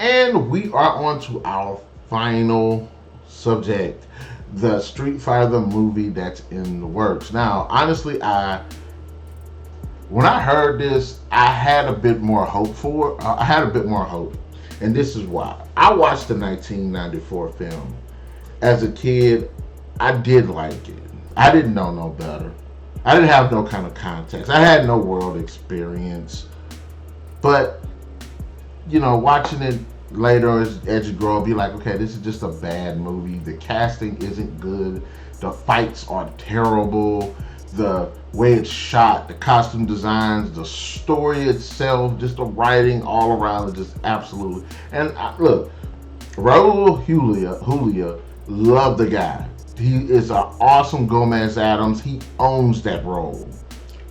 And we are on to our final subject, the Street Fighter movie that's in the works. Now, honestly, when I heard this, I had a bit more hope for it. I had a bit more hope. And this is why. I watched the 1994 film. As a kid, I did like it. I didn't know no better. I didn't have no kind of context. I had no world experience. But, watching it later as you grow up, you're like, okay, this is just a bad movie. The casting isn't good. The fights are terrible. The way it's shot, the costume designs, the story itself, just the writing all around is just absolutely. And look, Raul Julia, love the guy. He is an awesome Gomez Adams. He owns that role.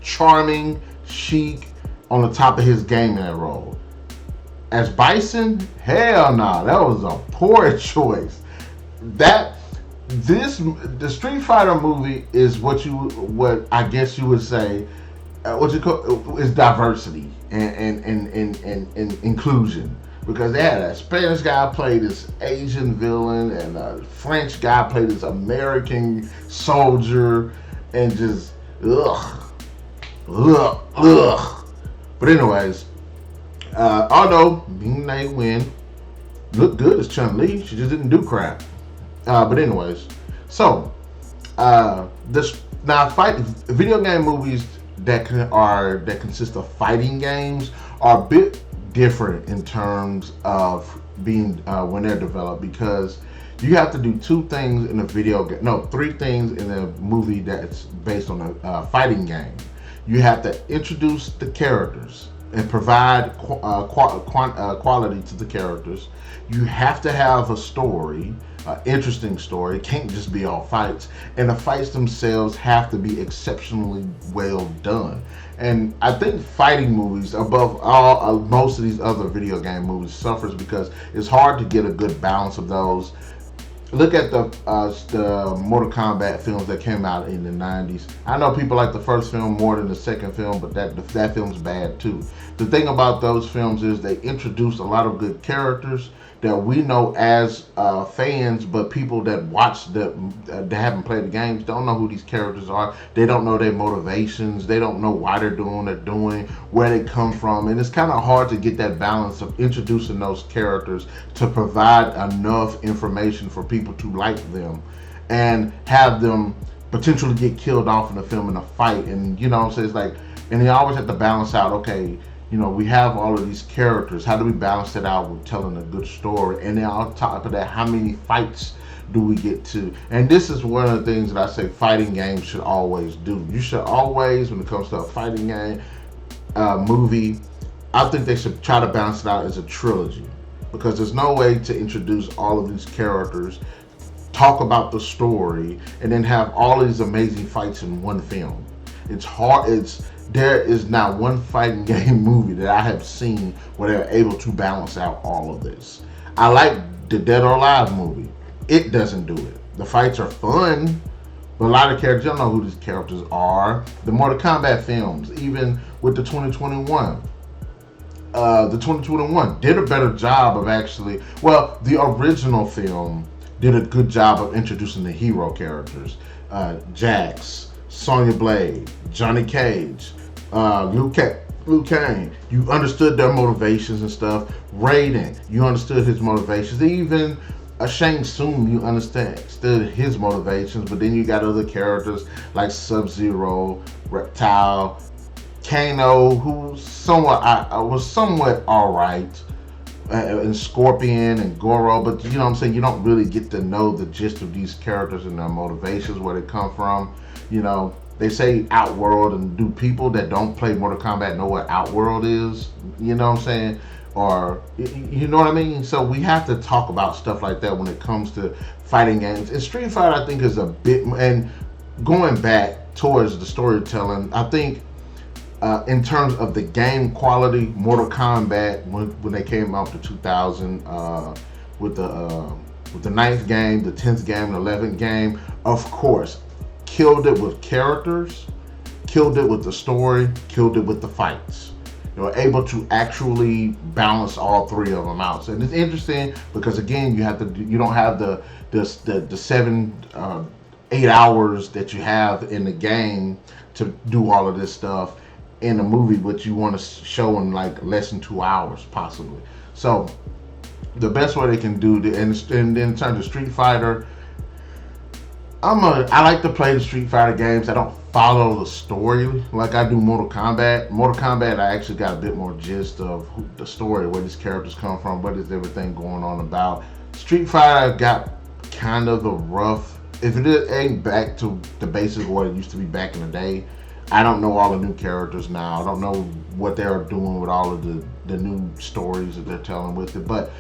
Charming, chic, on the top of his game in that role. As Bison, hell no, that was a poor choice. The Street Fighter movie is what I guess you would say, what you call is diversity and inclusion, because they had a Spanish guy play this Asian villain and a French guy played this American soldier, and just ugh. But anyways, although Ming-Na win, looked good as Chun-Li, she just didn't do crap. But anyways, so this now video game movies that consist of fighting games are a bit different in terms of being when they're developed, because you have to do two things in a video game. No, three things in a movie that's based on a fighting game. You have to introduce the characters and provide quality to the characters. You have to have a story, an interesting story. It can't just be all fights, and the fights themselves have to be exceptionally well done. And I think fighting movies, above all, most of these other video game movies, suffers because it's hard to get a good balance of those. Look at the Mortal Kombat films that came out in the 90s. I know people like the first film more than the second film, but that film's bad too. The thing about those films is they introduce a lot of good characters that we know as fans, but people that watch that haven't played the games don't know who these characters are. They don't know their motivations. They don't know why they're doing what they're doing, where they come from, and it's kind of hard to get that balance of introducing those characters to provide enough information for people to like them and have them potentially get killed off in the film in a fight. And so it's like, and they always have to balance out, okay, we have all of these characters. How do we balance it out with telling a good story? And then on top of that, how many fights do we get to? And this is one of the things that I say fighting games should always do. You should always, when it comes to a fighting game movie, I think they should try to balance it out as a trilogy, because there's no way to introduce all of these characters, talk about the story, and then have all of these amazing fights in one film. It's hard. There is not one fighting game movie that I have seen where they're able to balance out all of this. I like the Dead or Alive movie. It doesn't do it. The fights are fun, but a lot of characters, you don't know who these characters are. The Mortal Kombat films, even with the 2021 did a better job of actually, well, the original film did a good job of introducing the hero characters. Jax, Sonya Blade, Johnny Cage, Liu Kang. You understood their motivations and stuff. Raiden, you understood his motivations. Even Shang Tsung, you understood his motivations. But then you got other characters like Sub-Zero, Reptile, Kano, who was somewhat alright, and Scorpion and Goro. But you know what I'm saying, you don't really get to know the gist of these characters and their motivations, where they come from. They say Outworld, and do people that don't play Mortal Kombat know what Outworld is? You know what I'm saying? Or, you know what I mean? So we have to talk about stuff like that when it comes to fighting games. And Street Fighter, I think, is a bit, and going back towards the storytelling, I think in terms of the game quality, Mortal Kombat, when they came out to 2000, with the 9th game, the 10th game, the 11th game, of course, killed it with characters, killed it with the story, killed it with the fights. They were able to actually balance all three of them out. So, and it's interesting because again, you don't have the 7 8 hours that you have in the game to do all of this stuff in a movie, but you want to show in like less than 2 hours possibly. So the best way they can do the and then in terms of Street Fighter, I like to play the Street Fighter games. I don't follow the story like I do Mortal Kombat. Mortal Kombat, I actually got a bit more gist of the story, where these characters come from, what is everything going on about. Street Fighter got kind of the rough. If it ain't back to the basics of what it used to be back in the day, I don't know all the new characters now. I don't know what they're doing with all of the new stories that they're telling with it, but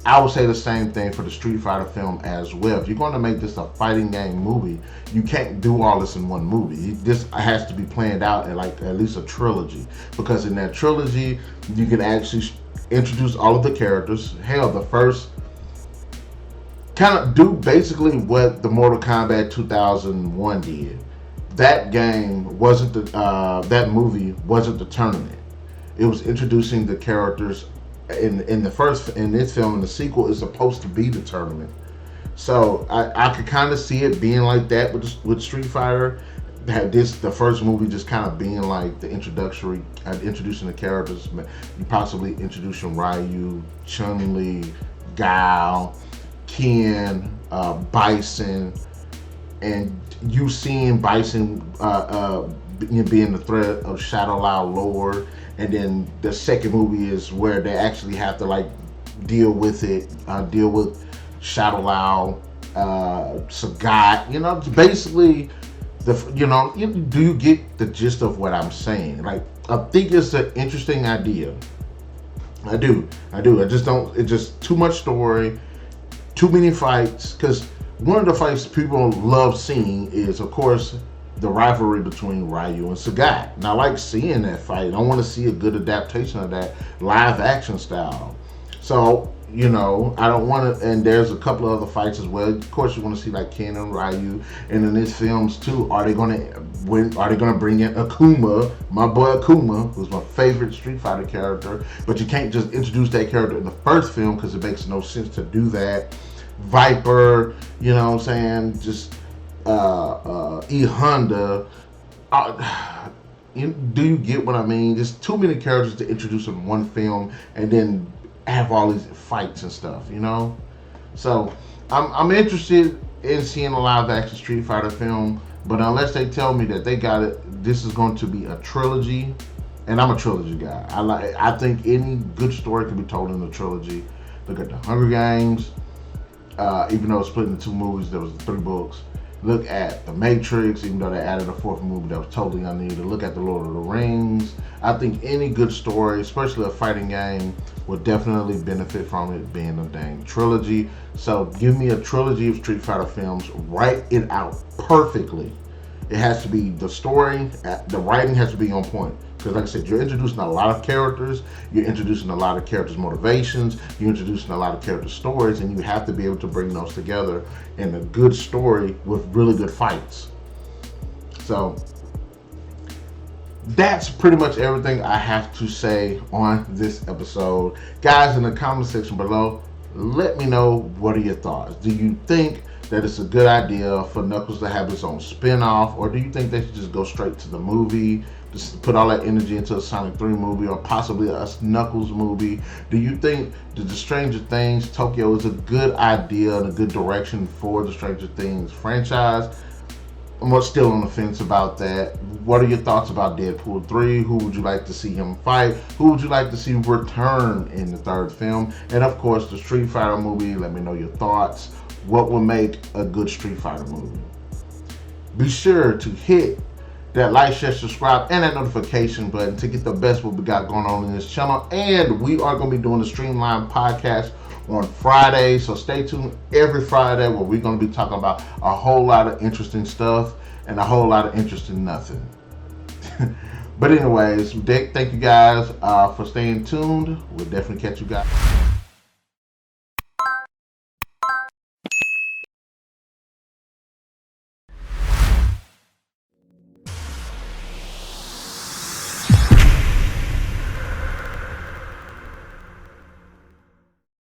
I would say the same thing for the Street Fighter film as well. If you're going to make this a fighting game movie, you can't do all this in one movie. This has to be planned out in like at least a trilogy, because in that trilogy, you can actually introduce all of the characters. Hell, the first kind of do basically what the Mortal Kombat 2001 did. That game wasn't that movie wasn't the tournament. It was introducing the characters in this film, and the sequel is supposed to be the tournament. So I could kind of see it being like that with Street Fighter. Had the first movie just kind of being like the introducing the characters. You possibly introducing Ryu, Chun-Li, Guile, Ken, Bison, and you seeing Bison being the threat of Shadow Lao Lord. And then the second movie is where they actually have to like deal with Shadow Lao, Sagat. You know, basically do you get the gist of what I'm saying? Like, I think it's an interesting idea. I do. I just don't. It's just too much story, too many fights. Because one of the fights people love seeing is, of course, the rivalry between Ryu and Sagat. And I like seeing that fight. I want to see a good adaptation of that live action style. So, I don't want to, and there's a couple of other fights as well. Of course, you want to see like Ken and Ryu. And in these films too, are they going to bring in Akuma, my boy Akuma, who's my favorite Street Fighter character? But you can't just introduce that character in the first film because it makes no sense to do that. Viper, you know what I'm saying? Just E Honda. Do you get what I mean? There's too many characters to introduce in one film and then have all these fights and stuff, So I'm interested in seeing a live action Street Fighter film, but unless they tell me that they got it, this is going to be a trilogy, and I'm a trilogy guy. I think any good story can be told in a trilogy. Look at the Hunger Games. Even though it's split into 2 movies, there was 3 books. Look at The Matrix, even though they added a 4th movie that was totally unneeded. Look at The Lord of the Rings. I think any good story, especially a fighting game, will definitely benefit from it being a dang trilogy. So give me a trilogy of Street Fighter films. Write it out perfectly. It has to be the story, the writing has to be on point. Because like I said, you're introducing a lot of characters, you're introducing a lot of characters' motivations, you're introducing a lot of character stories, and you have to be able to bring those together in a good story with really good fights. So that's pretty much everything I have to say on this episode. Guys, in the comment section below, let me know, what are your thoughts? Do you think that it's a good idea for Knuckles to have his own spin-off, or do you think they should just go straight to the movie, just put all that energy into a Sonic 3 movie, or possibly a Knuckles movie? Do you think that the Stranger Things Tokyo is a good idea and a good direction for the Stranger Things franchise? I'm still on the fence about that. What are your thoughts about Deadpool 3? Who would you like to see him fight? Who would you like to see return in the 3rd film? And of course, the Street Fighter movie, let me know your thoughts. What would make a good Street Fighter movie? Be sure to hit that like, share, subscribe, and that notification button to get the best what we got going on in this channel. And we are going to be doing the Streamline podcast on Friday, so stay tuned every Friday where we're going to be talking about a whole lot of interesting stuff and a whole lot of interesting nothing. But anyways, thank you guys for staying tuned. We'll definitely catch you guys.